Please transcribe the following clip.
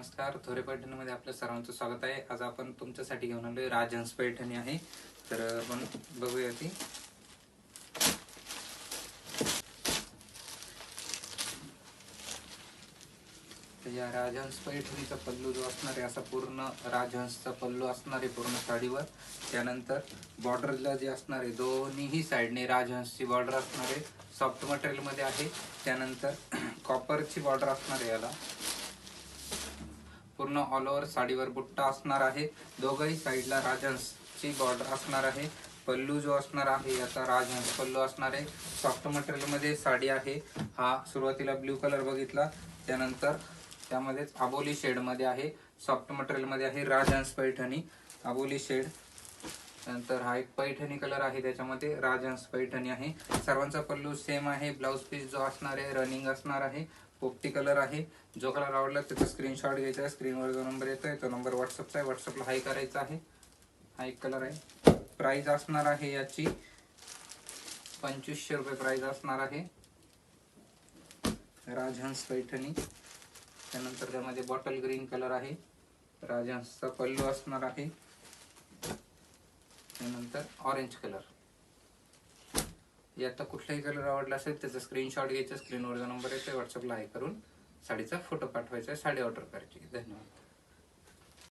नमस्कार, थोरे पैठणीमध्ये आपल्या सर्वांचं स्वागत आहे। आज आपण तुमच्यासाठी घेऊन आलोय राजहंस पैठणी आहे। तर आपण बघूया ती। तर या राजहंस पैठणीचा पल्लू जो असणार आहे असा पूर्ण राजहंसचा पल्लू असणार आहे पूर्ण साडीवर। त्यानंतर बॉर्डरला जे असणार आहे दोन्ही साइडने राजहंसची बॉर्डर असणार आहे, सॉफ्ट मटेरियल मध्ये आहे। त्यानंतर कॉपरची बॉर्डर असणार आहे याला। पूर्ण ऑल ओव्हर साडीवर बुट्टा असणार आहे। दोघही साइडला राजहंसची बॉर्डर असणार आहे। पल्लू जो असणार आहे याचा राजहंस पल्लू असणार आहे। सॉफ्ट मटेरियल मध्ये साडी आहे। हा सुरुवातीला ब्ल्यू कलर बघितला, त्यानंतर त्यामध्येच आबोली शेड मध्ये आहे, सॉफ्ट मटेरियल मध्ये आहे राजहंस पैठणी आबोली शेड। नंतर हा एक पैठणी कलर आहे, त्याच्यामध्ये राजहंस पैठणी आहे। सर्वांचा पल्लू सेम आहे। ब्लाउज पीस जो असणार आहे रनिंग असणार आहे, पोपटी कलर आहे। जो कलर आवडला त्याचा स्क्रीनशॉट घ्यायचा आहे। स्क्रीनवर जो नंबर येतोय तो नंबर व्हॉट्सअपचा आहे, व्हॉट्सअपला हाय करायचा आहे। हा एक कलर आहे। प्राइस असणार आहे याची 2500 रुपये प्राइस असणार आहे राजहंस पैठणी। त्यानंतर त्यामध्ये बॉटल ग्रीन कलर आहे, राजहंसचा पल्लू असणार आहे। त्यानंतर ऑरेंज कलर। यात कुठलाही कलर आवडला असेल त्याचा स्क्रीनशॉट घ्यायचा, स्क्रीनवर जो नंबर येतोय व्हॉट्सअपला हाय करून साडीचा फोटो पाठवायचा, साडी ऑर्डर करायची। धन्यवाद।